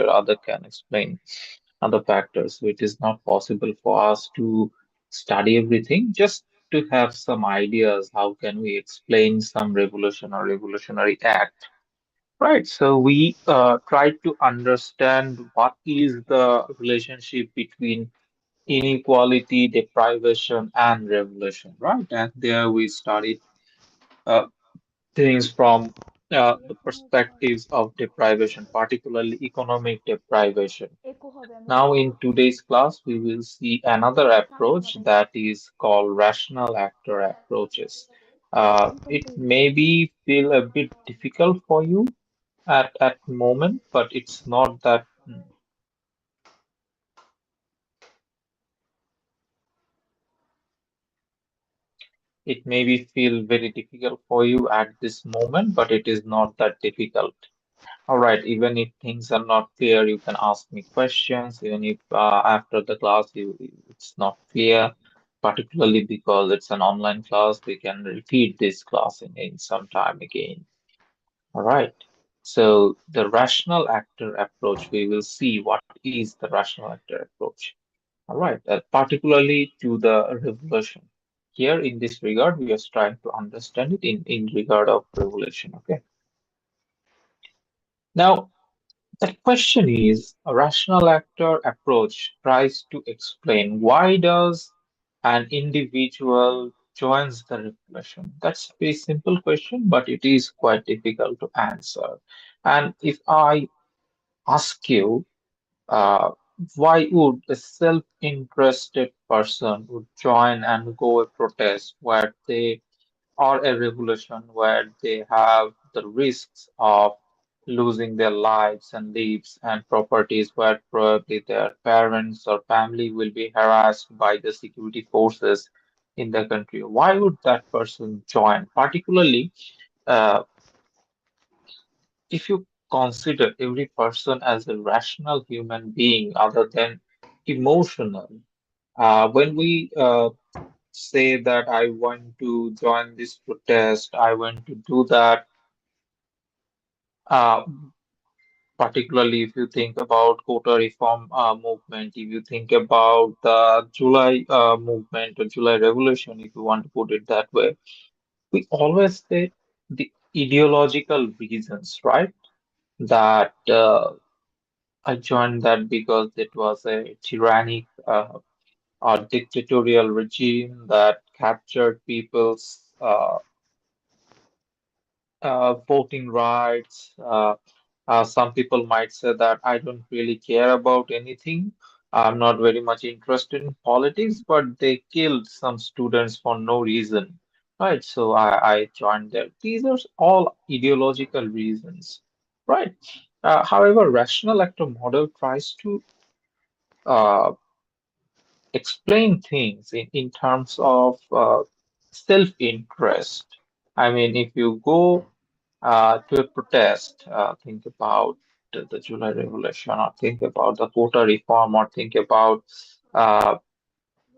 other can explain other factors. So it is not possible for us to study everything, just to have some ideas how can we explain some revolution or revolutionary act. Right, so we try to understand what is the relationship between inequality, deprivation, and revolution, right? And there we studied uh, things from the perspectives of deprivation, particularly economic deprivation. echo হবে আমরা Now, একটু in today's class, we will see another কানে approach হবে না that is called rational actor approaches. এখন It কোনটা use may করবো be feel a bit difficult for you at moment, but it's not that. It may be feel very difficult for you at this moment, but it is not that difficult. All right, even if things are not clear, you can ask me questions. Even if after the class it's not clear, particularly because it's an online class, we can repeat this class in some time again. All right. So the rational actor approach, we will see what is the rational actor approach. All right, particularly to the revolution. Here in this regard, we are trying to understand it in regard of revolution. Okay. Now, the question is, a rational actor approach tries to explain why does an individual joins the revolution? That's a very simple question, but it is quite difficult to answer. And if I ask you, uh, why would a self-interested person would join and go a protest where they or a revolution where they have the risks of losing their lives and lives and properties, where probably their parents or family will be harassed by the security forces in the country? Why would that person join? Particularly, uh, if you consider every person as a rational human being other than emotional, when we say that I want to join this protest, I want to do that. Uh, Particularly if you think about quota reform movement, if you think about the July movement or July Revolution, if you want to put it that way, we always say the ideological reasons, right? That I joined that because it was a tyrannic or dictatorial regime that captured people's voting rights. Some people might say that I don't really care about anything. I'm not very much interested in politics, but they killed some students for no reason. Right, so I joined there. These are all ideological reasons, right? However, rational actor model tries to uh, explain things in terms of self-interest. I mean, if you go to a protest, think about the July Revolution, or think about the quota reform, or think about uh,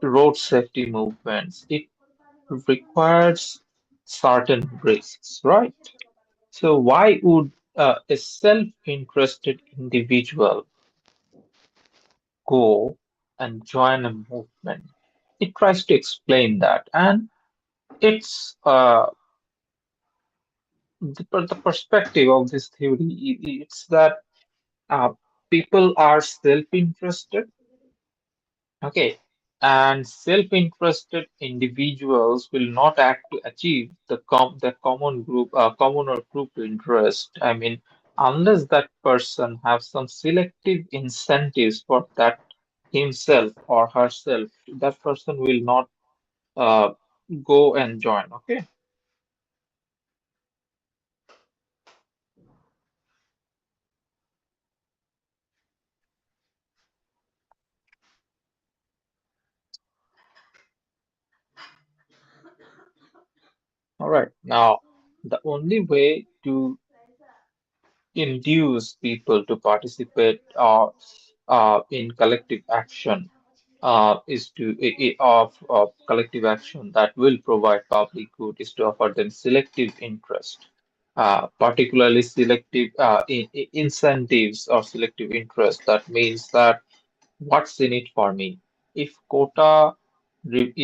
road safety movements. It requires certain risks, right? So why would a self-interested individual go and join a movement? It tries to explain that, and it's the perspective of this theory. It's that uh, people are self-interested, okay, and self-interested individuals will not act to achieve the common or group interest. I mean, unless that person have some selective incentives for that himself or herself, that person will not uh, go and join. Okay, all right. Now, the only way to induce people to participate in collective action is to of collective action that will provide public good is to offer them selective interest. particularly selective incentives or selective interest. That means that what's in it for me? If quota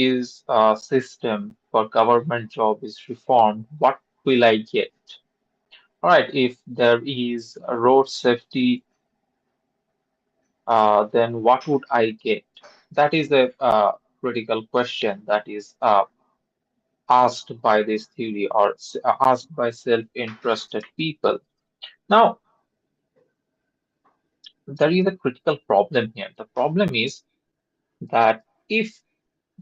is a system for government job is reformed, what will I get? All right, if there is a road safety, then what would I get? That is a critical question that is asked by this theory or asked by self-interested people. Now, there is a critical problem here. The problem is that if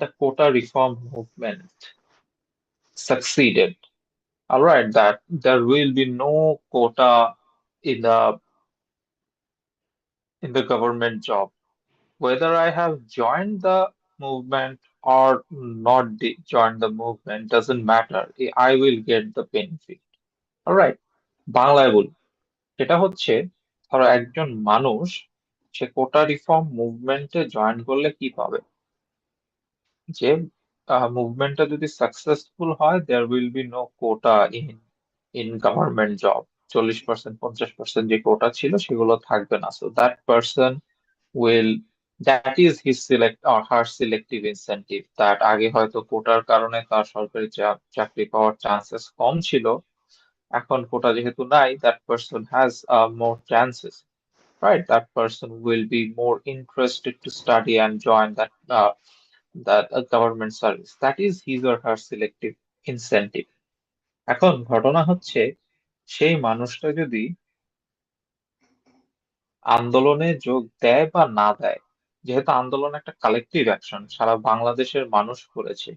the quota reform movement succeeded, all right, that there will be no quota in the government job. Whether I have joined the movement or not joined the movement doesn't matter. I will get the benefit. All right, বাংলায় বলি সেটা হচ্ছে ধরো একজন মানুষ সে quota reform মুভমেন্টে join করলে কি পাবে যে মুভমেন্টটা যদি সাকসেসফুল হয় there will be no quota in government job 40% 50% যে কোটা ছিল সেগুলো থাকবে না so that person will that is his select or her selective incentive that আগে হয়তো কোটার কারণে তার সরকারি চাকরি পাওয়ার চান্সেস কম ছিল এখন কোটা যেহেতু নাই that person has more chances right? That person will be more interested to study and join that government service. That is his or her selective incentive. এখন ঘটনা হচ্ছে সেই মানুষটা যদি আন্দোলনে যোগ দেয় বা না দেয়, যেহেতু আন্দোলন একটা কালেকটিভ অ্যাকশন সারা বাংলাদেশের মানুষ করেছে,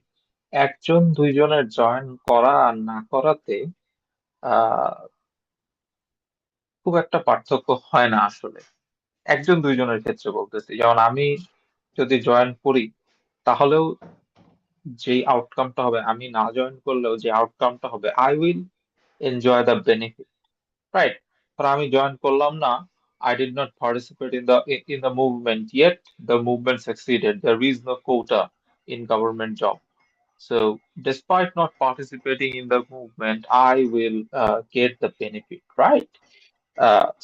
একজন দুইজনের জয়েন করা আর না করাতে আহ খুব একটা পার্থক্য হয় না আসলে। একজন দুইজনের ক্ষেত্রে বলতেছি, যেমন আমি যদি জয়েন করি তাহলেও যেই আউটকামটা হবে, আমি না জয়েন করলেও যে আউটকামটা হবে, I will enjoy the benefit, right? ধর আমি জয়েন করলাম না, I did not participate in the movement yet the movement succeeded, there is no quota in government job, so despite not participating in the movement I will get the benefit, right?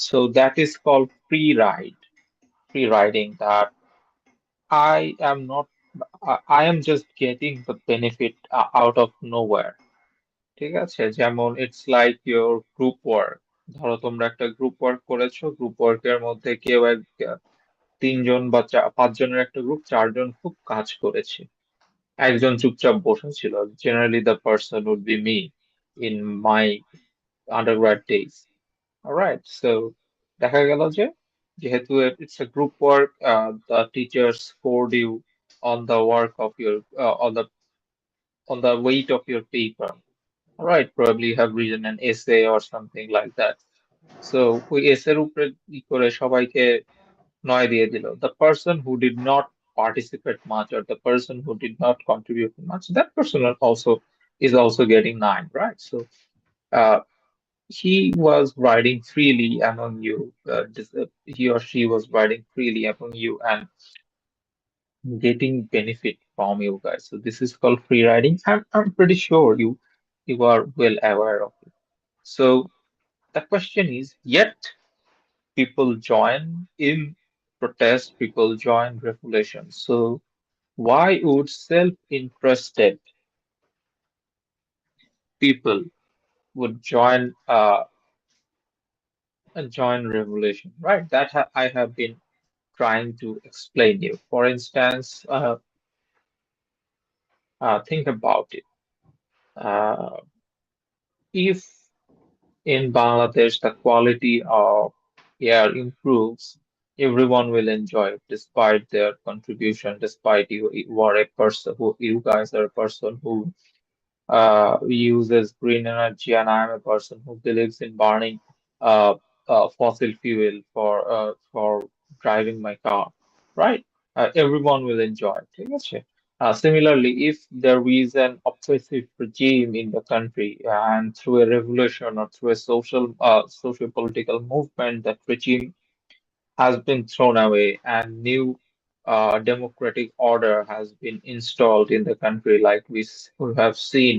So that is called free riding, that I am not I am just getting the benefit out of nowhere. ঠিক আছে, যেমন it's like your group work. ধরো তোমরা একটা group work করেছো, group ওয়ার্কের মধ্যে কেউ তিনজন বা পাঁচজনের একটা গ্রুপ, চারজন খুব কাজ করেছে, একজন চুপচাপ বসেছিল, generally the person would be me in my undergrad days. Alright, so দেখা গেল যে যেহেতু it's a group work, the teachers scored you on the work of your on the weight of your paper. Right, probably you have written an essay or something like that. So ওই এসের উপরে ই করে সবাইকে 9 দিয়ে দিল। The person who did not participate much or the person who did not contribute much, that person is also getting 9, right? So uh, he was writing freely among you. He or she was writing freely among you and getting benefit from you guys. So this is called free riding. I'm pretty sure you are well aware of it. So the question is, yet people join in protest, people join revolution. So why would self-interested people would join revolution, right? That I have been trying to explain you. For instance, think about it. Uh, if in Bangladesh the quality of air improves, everyone will enjoy it despite their contribution, despite you are a person who you guys are a person who uses green energy, and I am a person who believes in burning uh, fossil fuel for driving my car, right? Everyone will enjoy it. ঠিক আছে? Similarly, if there is an oppressive regime in the country and through a revolution or through a social political movement, that regime has been thrown away and new democratic order has been installed in the country, like we have seen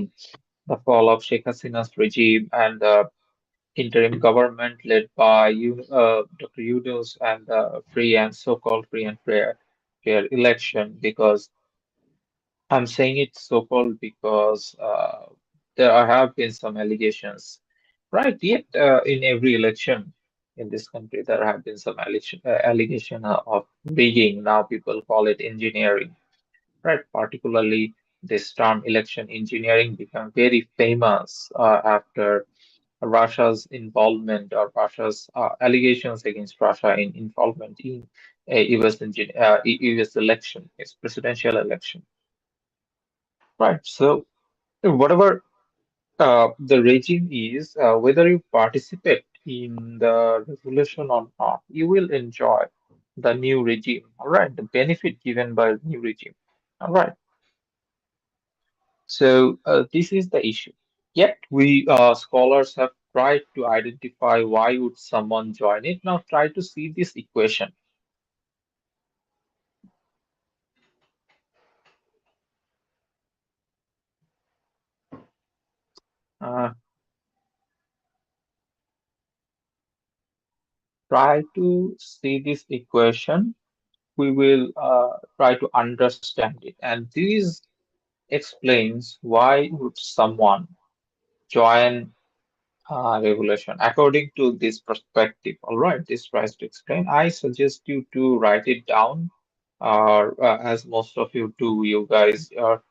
the fall of Sheikh Hasina's regime and interim government led by Dr. Yunus and the free and so-called free and fair election because I'm saying it so-called because there have been some allegations, right? Yet in every election in this country, there have been some allegation of rigging. Now people call it engineering, right? Particularly this term election engineering became very famous after Russia's involvement or Russia's allegations against Russia in involvement in a US election, its presidential election, right? So whatever the regime is, whether you participate in the revolution or not, you will enjoy the new regime, all right? The benefit given by the new regime, all right? So this is the issue. Yet we scholars have tried to identify why would someone join it. Now try to see this equation. Uh, Try to see this equation. We will try to understand it, and this explains why would someone join revolution according to this perspective. All right, this tries to explain. I suggest you to write it down, or as most of you do, you guys are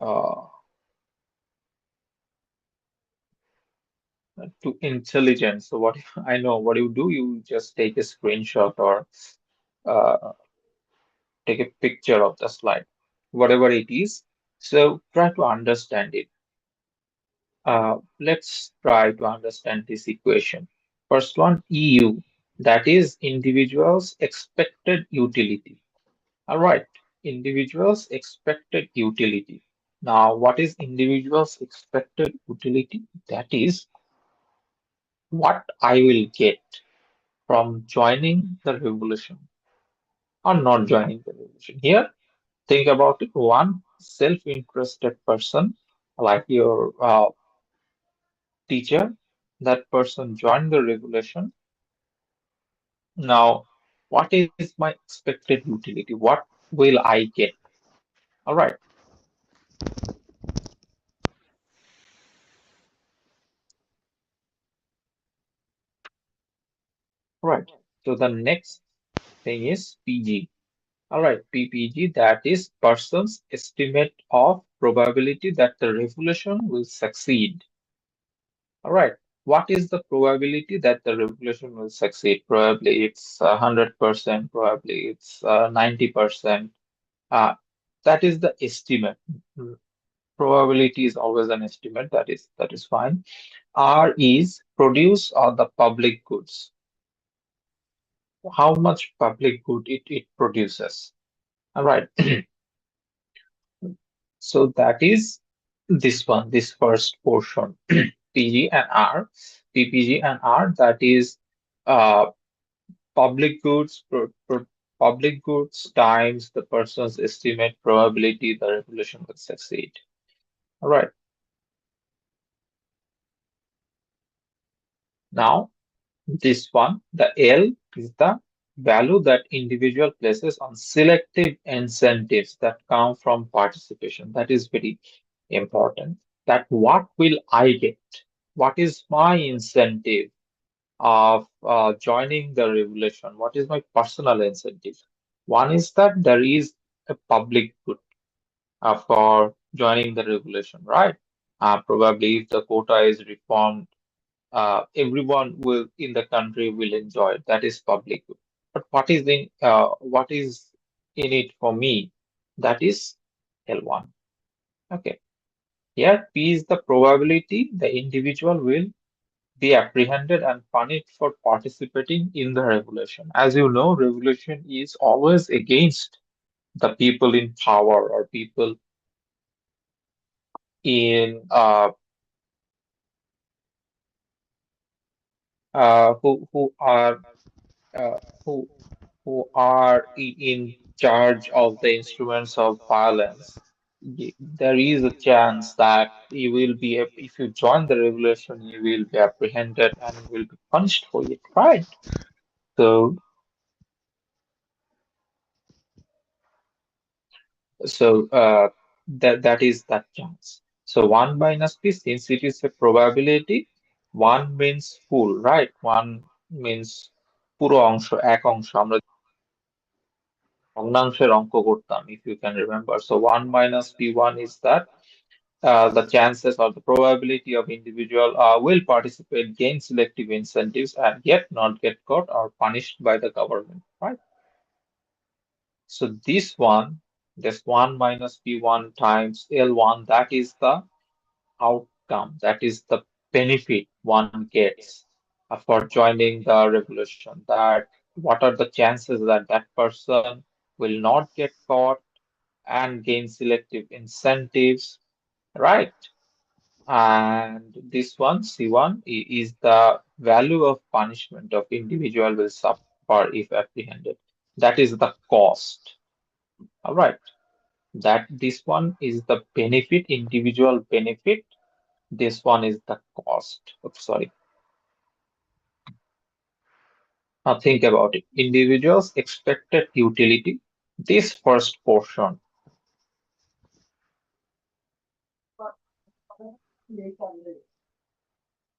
uh, too intelligent. So what I know what you do, you just take a screenshot or uh, take a picture of the slide, whatever it is. So try to understand it. Let's try to understand this equation. First one, EU, that is individuals' expected utility. All right, individuals' expected utility. Now, what is individuals' expected utility? That is what I will get from joining the revolution or not joining the revolution. Here, think about it. One self-interested person, like your teacher, that person joined the revolution. Now, what is my expected utility? What will I get? All right, right. So the next thing is PG. All right, PPG, that is person's estimate of probability that the revolution will succeed. All right, what is the probability that the revolution will succeed? Probably it's 100%, probably it's 90%. Uh, that is the estimate. Probability is always an estimate. That is fine. R is produce or the public goods. How much public good it produces. All right. So that is this one, this first portion. PG and R, PPG and R, that is uh, public goods, public goods times the person's estimate probability the revolution will succeed. All right. Now this one, the L is the value that individual places on selective incentives that come from participation. That is very important. That what will I get? What is my incentive of joining the revolution? What is my personal incentive? One is that there is a public good for joining the revolution, right? Probably if the quota is reformed everyone will in the country will enjoy it. That is public good. But what is in it for me? That is L1. Okay. Here P is the probability the individual will be apprehended and punished for participating in the revolution. As you know, revolution is always against the people in power or people in who are uh, who who are in charge of the instruments of violence. there is a chance that you will be, if you join the revolution, you will be apprehended and you will be punished for it, right? So, so that is that chance. So one minus p, since it is a probability, one means full, right? One means পুরো অংশ, এক অংশ আমরা ভগ্নাংশের অঙ্ক করতাম, if you can remember. So one minus p1 is that the chances or the probability of individual will participate, gain selective incentives, and yet not get caught or punished by the government, right? So this 1 minus p1 times L1, that is the outcome, that is the benefit one gets for joining the revolution. That what are the chances that that person will not get caught and gain selective incentives, right? And this one, C1, is the value of punishment of individual will suffer if apprehended. That is the cost. All right. That this one is the benefit, individual benefit. This one is the cost. Oh, sorry. Now think about it. Individuals' expected utility. This first portion,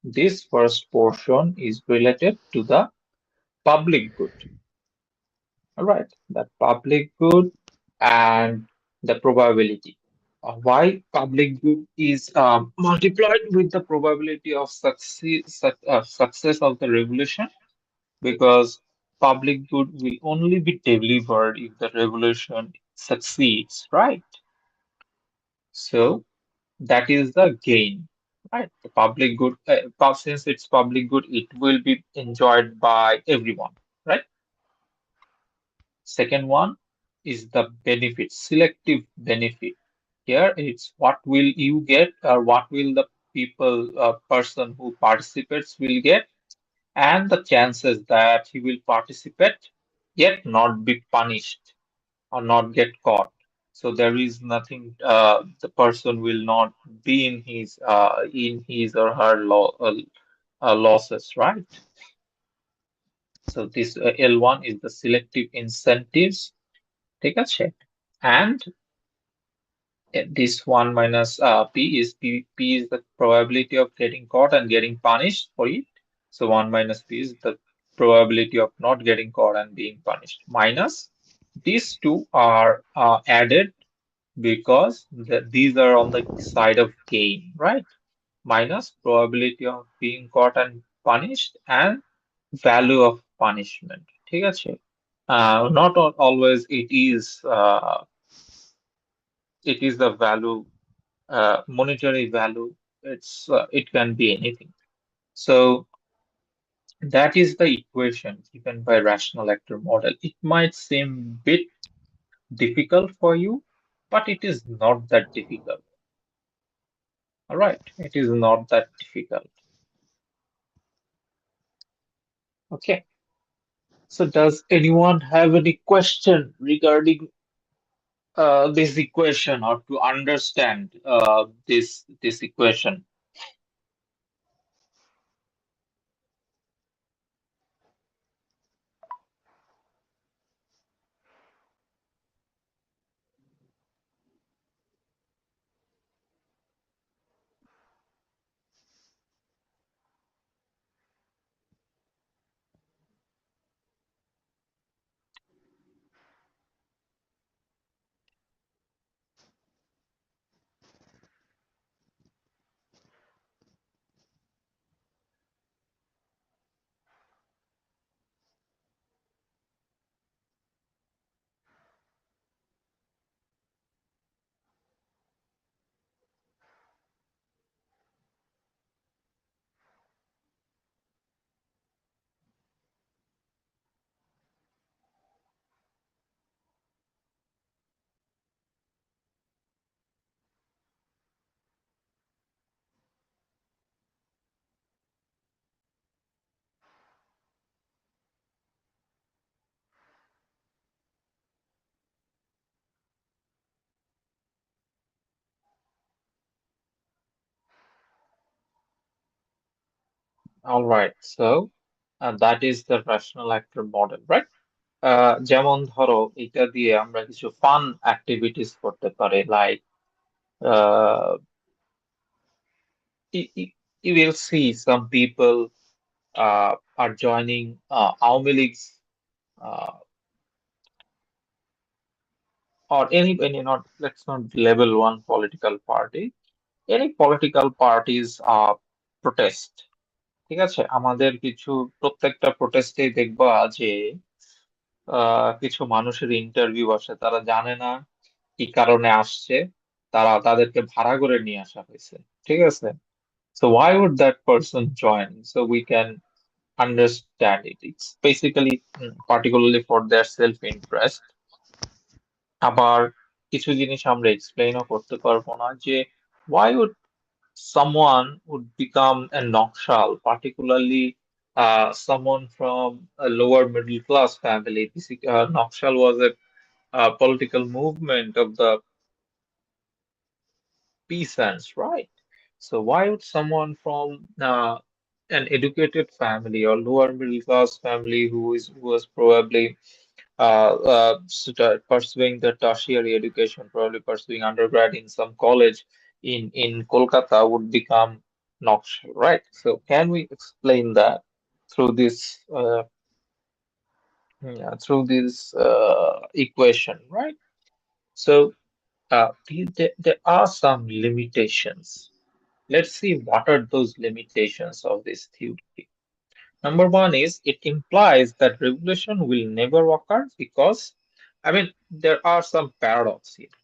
this first portion is related to the public good. All right, the public good and the probability. Why public good is multiplied with the probability of success of the revolution? Because public good will only be delivered if the revolution succeeds, right? So that is the gain, right? The public good, since it's public good, it will be enjoyed by everyone, right? Second one is the benefit, selective benefit. Here it's what will you get or what will the person who participates will get, and the chances that he will participate yet not be punished or not get caught. So there is nothing, the person will not be in his or her losses, right? So this L1 is the selective incentives. ঠিক আছে? And this 1 minus P is the probability of getting caught and getting punished for it. So 1 minus P is the probability of not getting caught and being punished. Minus these two are added because these are on the side of gain, right? Minus probability of being caught and punished and value of punishment. ঠিক আছে? Not always it is the value, monetary value. It can be anything. So that is the equation given by rational actor model. It might seem bit difficult for you, but it is not that difficult. All right, it is not that difficult. Okay. So does anyone have any question regarding this equation or to understand this equation? All right. So that is the rational actor model, right? যেমন ধরো এটা দিয়ে আমরা কিছু fun activities করতে পারি like you will see some people are joining Aumi Leagues uh, or any not let's not label one political party. Any political parties protest. ঠিক আছে আমাদের কিছু প্রত্যেকটা প্রোটেস্টেই দেখবা যে কিছু মানুষের ইন্টারভিউ আসে তারা জানে না কি কারণে আসছে তাদেরকে ভাড়া করে নিয়ে আসা হয়েছে ঠিক আছে so why would that person join so we can understand it it's basically particularly for their self interest আবার কিছু জিনিস আমরা এক্সপ্লেইনও করতে পারবো না যে why would someone would become a Nakshal, particularly someone from a lower middle class family. Nakshal was a political movement of the peasants, right? So why would someone from an educated family or lower middle class family who was probably pursuing the tertiary education, probably pursuing undergrad in some college in Kolkata would become Nakshal, right? So can we explain that through this yeah, through this equation, right? So there are some limitations. Let's see what are those limitations of this theory. Number one is it implies that revolution will never occur because, I mean, there are some paradox here.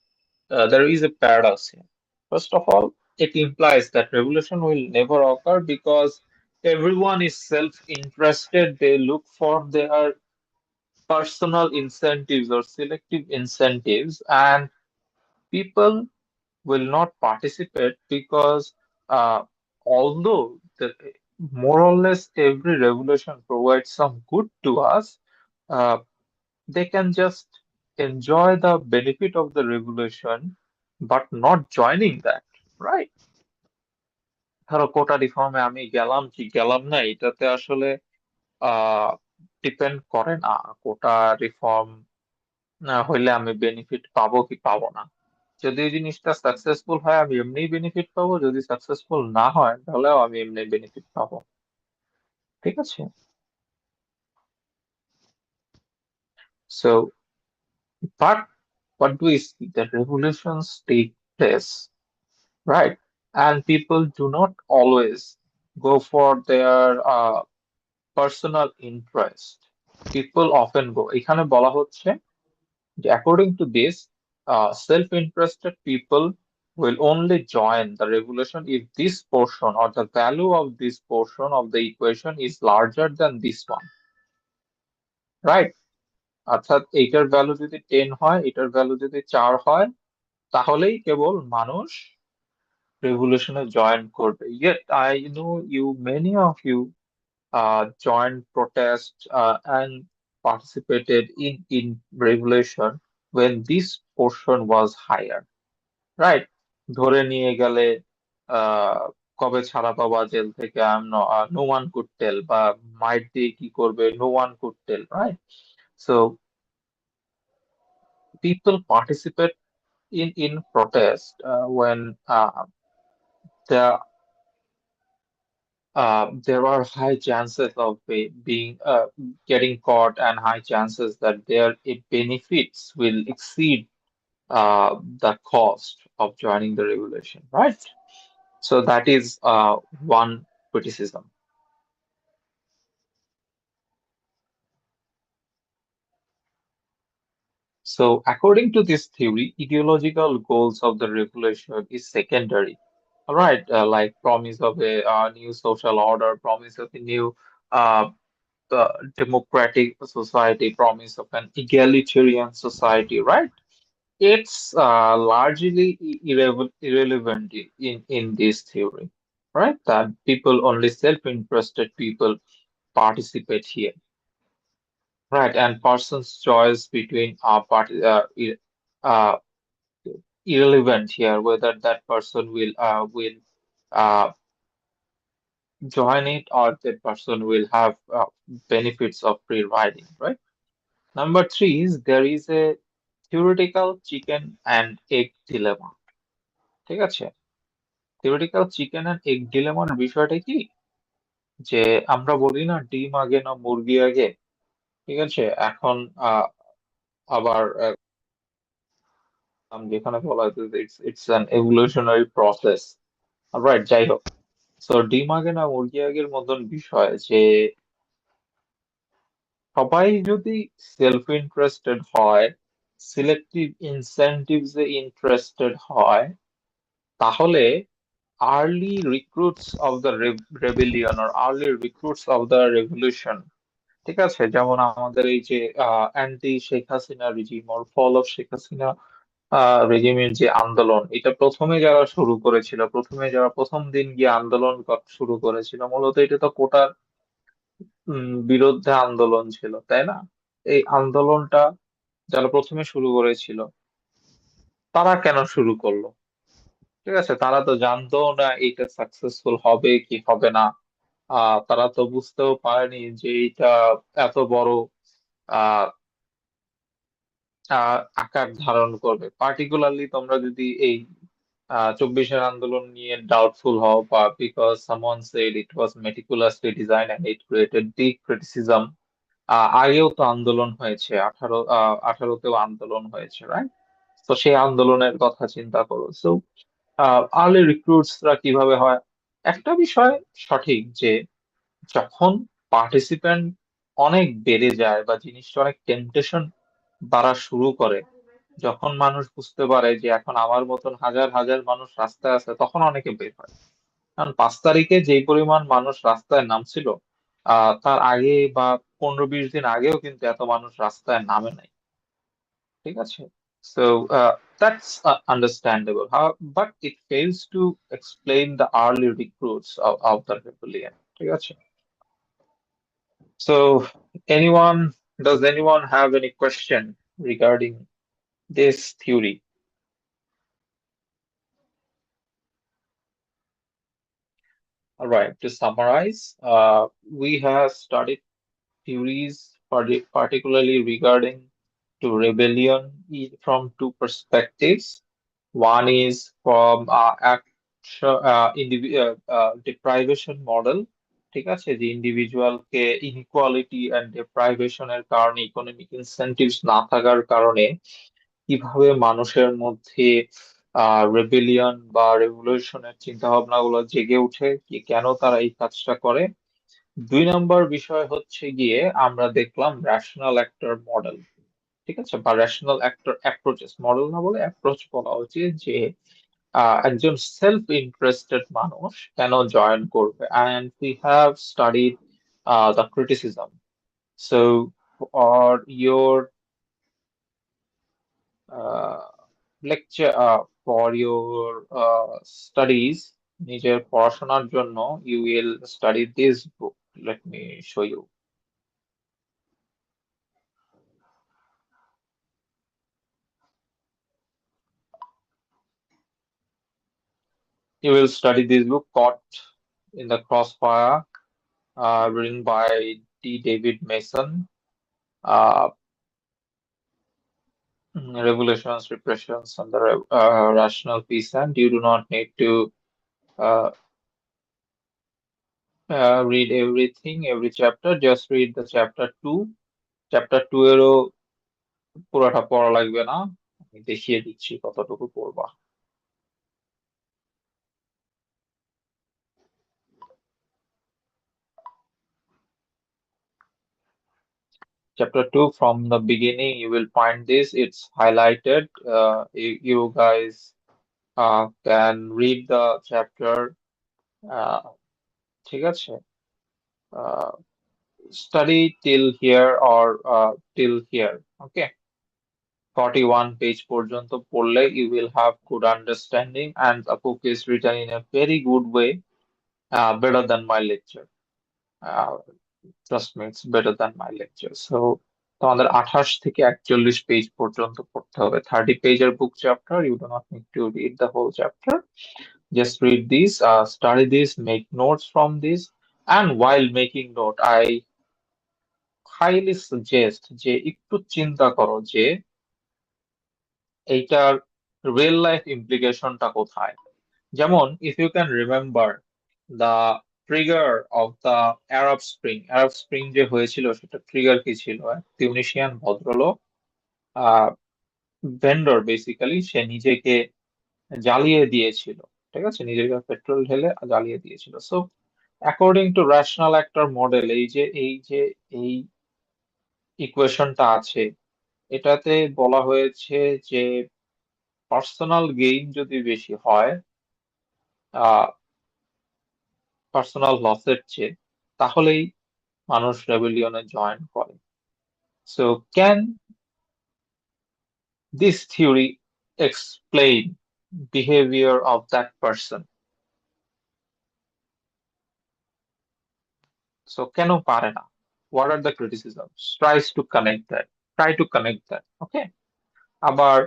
There is a paradox here. First of all, it implies that revolution will never occur because everyone is self-interested. They look for their personal incentives or selective incentives, and people will not participate because although more or less every revolution provides some good to us, uh, they can just enjoy the benefit of the revolution but not joining that, right? ধরো কোটা রিফর্মে আমি গেলাম কি গেলাম না এটাতে আসলে আহ depend করে না কোটা রিফর্ম হইলে আমি বেনিফিট পাবো কি পাবো না যদি ওই জিনিসটা সাকসেসফুল হয় আমি এমনিই বেনিফিট পাবো যদি সাকসেসফুল না হয় তাহলেও আমি এমনি বেনিফিট পাবো ঠিক আছে so but what do we see that revolutions take place right and people do not always go for their personal interest people often go এখানে বলা হচ্ছে according to this, self-interested people will only join the revolution if this portion or the value of this portion of the equation is larger than this one, right? অর্থাৎ এইটার value যদি 10 হয় এটার value যদি 4 হয় তাহলেই কেবল মানুষ রেভলিউশনে জয়েন করবে yet I know you many of you joined protest and participated in revolution when this portion was higher right ধরে নিয়ে গেলে আহ কবে ছাড়া পাবা জেল থেকে নো ওয়ান কুড টেল বা মাইট দিয়ে কি করবে no one could tell right so people participate in protest when there there are high chances of being getting caught and high chances that their benefits will exceed the cost of joining the revolution right so that is one criticism. So, according to this theory, ideological goals of the revolution is secondary. All right, like promise of a new social order, promise of a new uh, democratic society, promise of an egalitarian society, right? It's largely irrelevant in this theory, right? That people, only self-interested people participate here. Right, and person's choice between uh, irrelevant here, whether that person will uh, join it, or that person will have benefits of free riding, right? Number three is there is a theoretical chicken and egg dilemma. ঠিক আছে? theoretical chicken and egg dilemma বিষয়টা কি, যে আমরা বলি না ডিম আগে না মুরগি আগে, ঠিক আছে? এখন আবার যেখানে বলা হয়েছে it's an evolutionary process, right? যাই হোক, সো ডিম আগে না মুরগি আগের মতন বিষয়, যে সবাই যদি সেলফ ইন্টারেস্টেড হয়, সিলেক্টিভ ইনসেনটিভস এ ইন্টারেস্টেড হয়, তাহলে early recruits of the rebellion or early recruits of the revolution, ঠিক আছে? যেমন আমাদের এই যে anti Sheikh Hasina regime or fall of Sheikh Hasina রেজিমের যে আন্দোলন, এটা প্রথমে যারা শুরু করেছিল, প্রথমে যারা প্রথম দিন গিয়ে আন্দোলন শুরু করেছিল, মূলত এটা তো কোটার বিরুদ্ধে আন্দোলন ছিল, তাই না? এই আন্দোলনটা যারা প্রথমে শুরু করেছিল, তারা কেন শুরু করলো? ঠিক আছে, তারা তো জানতো না এটা সাকসেসফুল হবে কি হবে না। তারা তো বুঝতেও পারেনি যে এটা এত বড় আহ আকার ধারণ করবে। পার্টিকুলারলি তোমরা যদি এই 24-এর আন্দোলন নিয়ে ডাউটফুল হও, বা because someone said it was meticulously design and it created deep criticism. আগেও তো আন্দোলন হয়েছে, 18তেও আন্দোলন হয়েছে, রাইট? তো সেই আন্দোলনের কথা চিন্তা করো। সো আর্লি রিক্রুটসরা কিভাবে হয়? একটা বিষয় সঠিক, যে যখন পার্টিসিপেন্ট অনেক বেড়ে যায় বা জিনিসটা অনেক টেম্পটেশন বাড়া শুরু করে, যখন মানুষ বুঝতে পারে যে এখন আমার মতন হাজার হাজার মানুষ রাস্তায় আছে, তখন অনেকে বের হয়। কারণ 5 তারিখে যেই পরিমাণ মানুষ রাস্তায় নামছিল, তার আগে বা 15-20 দিন আগেও কিন্তু এত মানুষ রাস্তায় নামে নাই, ঠিক আছে? So that's understandable. But it fails to explain the early recruits of the rebellion. ঠিক আছে? So does anyone have any question regarding this theory? All right, to summarize, we have studied theories particularly regarding to rebellion from two perspectives. One is from deprivation model, ঠিক আছে, যে ইন্ডিভিজুয়ালকে inequality and ডেপ্রাইভেশনের কারণে, economic ইনসেনটিভস না থাকার কারণে কিভাবে মানুষের মধ্যে রেবেলিয়ন বা রেভলিউশনের চিন্তা ভাবনা গুলো জেগে উঠে, কি কেন তারা এই কাজটা করে। 2 নম্বর বিষয় হচ্ছে গিয়ে আমরা দেখলাম রেশনাল অ্যাক্টর মডেল, ঠিক আছে, বা রেশনাল অ্যাক্টর অ্যাপ্রোচেস, মডেল না বলে অ্যাপ্রোচ বলা উচিত, যে একজন সেলফ ইন্টারেস্টেড মানুষ কেন জয়েন করবে। And we have studied the criticism. So for your lecture for your studies, নিজের পড়াশোনার জন্য, you will study this book. Let me show you. You will study this book, Caught in the Crossfire, written by D. David Mason. Uh, Revolutions, Repressions, and the Rational Peace. And you do not need to uh, read everything, every chapter. Just read the chapter 2. Chapter 2 এরও পুরোটা পড়া লাগবে না, আমি দেখিয়ে দিচ্ছি কতটুকু পড়বা। Chapter 2, from the beginning, you will find this. It's highlighted. You guys can read the chapter. Uh, ঠিক আছে? Uh, Study till here or till here. Okay. 41 page পর্যন্ত পড়লে you will have good understanding, and the book is written in a very good way, better than my lecture. Uh, Trust me, it's better than my lecture. So তোমাদের 28 থেকে 41 page পর্যন্ত পড়তে হবে। 30 পেজের বুক chapter, you do not need to read the whole chapter. Just read this, study this, make notes from this. And while making note, I highly suggest যে একটু চিন্তা করো যে এইটার রিয়েল লাইফ ইমপ্লিকেশনটা কোথায়। যেমন if you can remember the trigger of the Arab Spring যে হয়েছিল সেটা ট্রিগার কি ছিল? এক তিউনিসিয়ান ভদ্রলোক, আহ ভেন্ডর বেসিক্যালি, সে নিজেকে জ্বালিয়ে দিয়েছিল। ঠিক আছে, নিজেকে পেট্রোল ঢেলে জ্বালিয়ে দিয়েছিল। সো অ্যাকর্ডিং টু রেশনাল একটা মডেল, এই ইকুয়েশনটা আছে, এটাতে বলা হয়েছে যে পার্সোনাল গেইন যদি বেশি হয় আহ পার্সোনাল লসের চেয়ে, তাহলেই মানুষ রেবেলিয়নে জয়েন করে। So can this theory explain behaviour of that person? So কেন পারে না? What are the criticisms? Try to connect that. Okay. আবার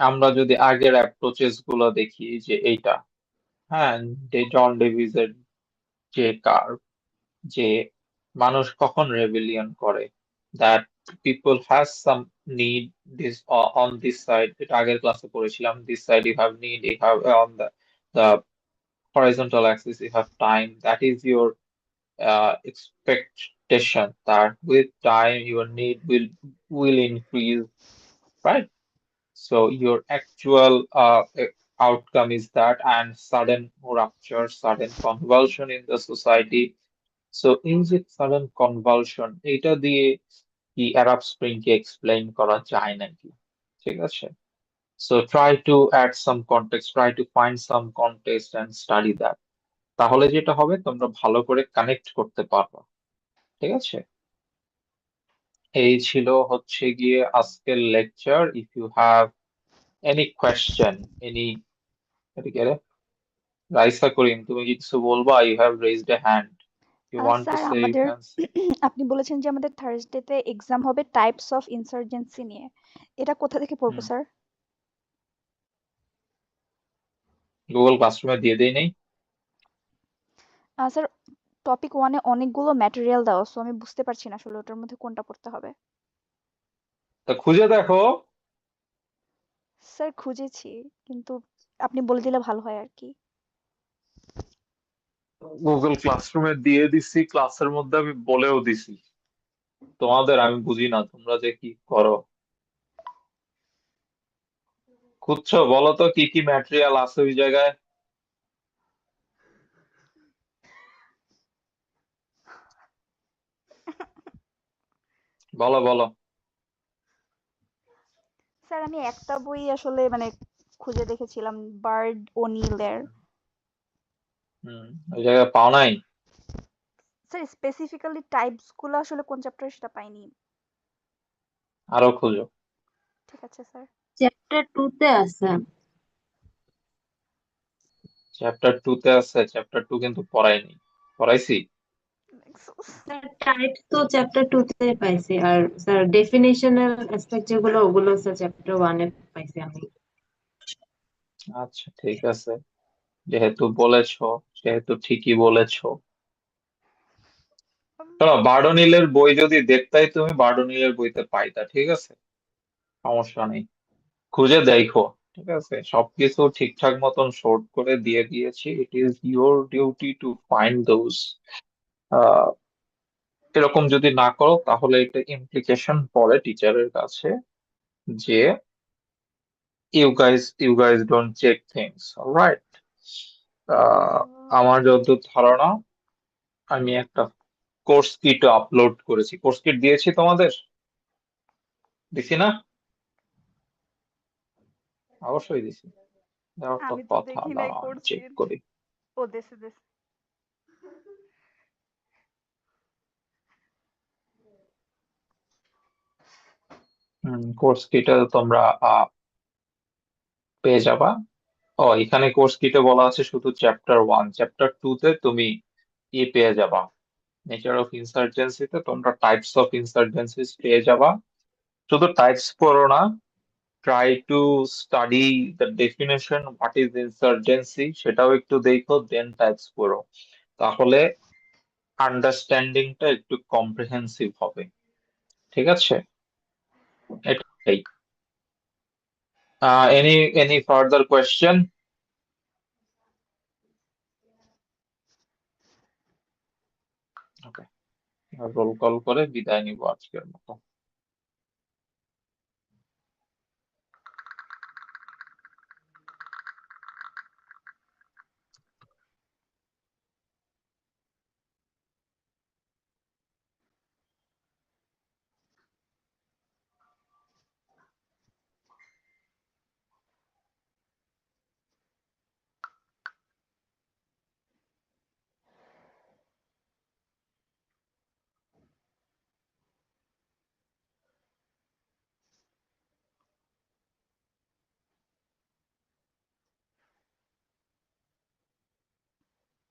আমরা যদি আগের অ্যাপ্রোচেস গুলো দেখি, যে এইটা, হ্যাঁ, জন ডেভিসের যে কার্ভ, যে মানুষ কখন রেবেলিয়ন করে, that people has some need this on this side, এটা আগের ক্লাসে পড়েছিলাম, this side you have need, you have on the horizontal axis you have time, that is your expectation that with time your need will increase, right? So your actual outcome is that, and sudden rupture, sudden convulsion in the society. So in this sudden convulsion, এটা দিয়ে কি Arab spring কে explain করা যায় নাকি? ঠিক আছে, so try to add some context, try to find some context and study that. তাহলে যেটা হবে, তোমরা ভালো করে কানেক্ট করতে পারবে। ঠিক আছে, এই ছিল হচ্ছে গিয়ে আজকের lecture. If you have any question, any, এদিকে রে, রাইসা করিম, তুমি কি কিছু বলবা? You have raised a hand, you want to sir say, you আমাদের ক্যান সে। আপনি বলেছেন যে আমাদের থার্সডেতে এক্সাম হবে টাইপস অফ ইনসার্জেন্সি নিয়ে। এটা কোথা থেকে পড়বো স্যার? গুগল ক্লাসরুমে দিয়ে দেই নেই? স্যার টপিক 1 এ অনেকগুলো ম্যাটেরিয়াল দেওয়া, সো আমি বুঝতে পারছি না আসলে ওটার মধ্যে কোনটা পড়তে হবে। তা খুঁজে দেখো। স্যার খুঁজেছি, কিন্তু আপনি বলে দিলে ভালো হয় আর কি। গুগল ক্লাসরুমে দিয়ে দিছি, ক্লাসের মধ্যে আমি বলেও দিছি। তোমাদের আমি বুঝি না তোমরা যে কি করো। খুঁজছো? বলো তো কি কি ম্যাটেরিয়াল আছে ওই জায়গায়। বলো বলো। স্যার আমি একটা বই আসলে মানে খুঁজে দেখেছিলাম, বার্ড ওনিলের। হম, ওই জায়গায় পাও নাই? স্যার স্পেসিফিক্যালি টাইপস গুলো আসলে কোন চ্যাপ্টার সেটা পাইনি। আরো খুঁজো। ঠিক আছে স্যার। চ্যাপ্টার 2 তে আছে। চ্যাপ্টার 2 তে আছে? চ্যাপ্টার 2 কিন্তু পড়াইনি। পড়াইছি? স্যার টাইপস তো চ্যাপ্টার 2 তে পাইছি, আর স্যার ডেফিনেশনাল অ্যাসপেক্ট যেগুলো ওগুলো স্যার চ্যাপ্টার 1 এ পাইছি আমি। আচ্ছা ঠিক আছে, যেহেতু বলেছো, সেহেতু ঠিকই বলেছো। শোনো, বার্ডোনিলের বই যদি দেখতাই তুমি, বার্ডোনিলের বইতে পাইতা। ঠিক আছে, সমস্যা নেই, খুঁজে দেখো। ঠিক আছে, সবকিছু ঠিকঠাক মতন শর্ট করে দিয়ে দিয়েছি। It is your duty to find those. এরকম যদি না করো, তাহলে এটা ইমপ্লিকেশন পড়ে টিচারের কাছে, যে you guys don't check things, alright? আমার যতদূর ধারণা, আমি একটা কোর্স কিট আপলোড করেছি। কোর্স কিট দিয়েছি তোমাদের? দিছি না? অবশ্যই দিছি। দেওয়ার তো আমি তো কথা, দেখি নাই দাঁড়াও আমি কোর্স চেক কিট। করি। ও দেশে দেশে। কোর্স কিটে তোমরা পেয়ে যাবা। ও, এখানে কোর্স কিটে বলা আছে শুধু চ্যাপ্টার 1। চ্যাপ্টার 2 তে তুমি পেয়ে যাবা, নেচার অফ ইনসার্জেন্সিতে তোমরা টাইপস অফ ইনসার্জেন্সিস পেয়ে যাবা। শুধু টাইপস পড়ো না, try to study the definition what is insurgency, সেটাও একটু দেখো, দেন টাইপস পড়ো। তাহলে আন্ডারস্ট্যান্ডিংটা একটু কম্প্রিহেন্সিভ হবে। ঠিক আছে, এটাই। Any further question? Okay, roll call করে বিদায় নিব আজকের মতো।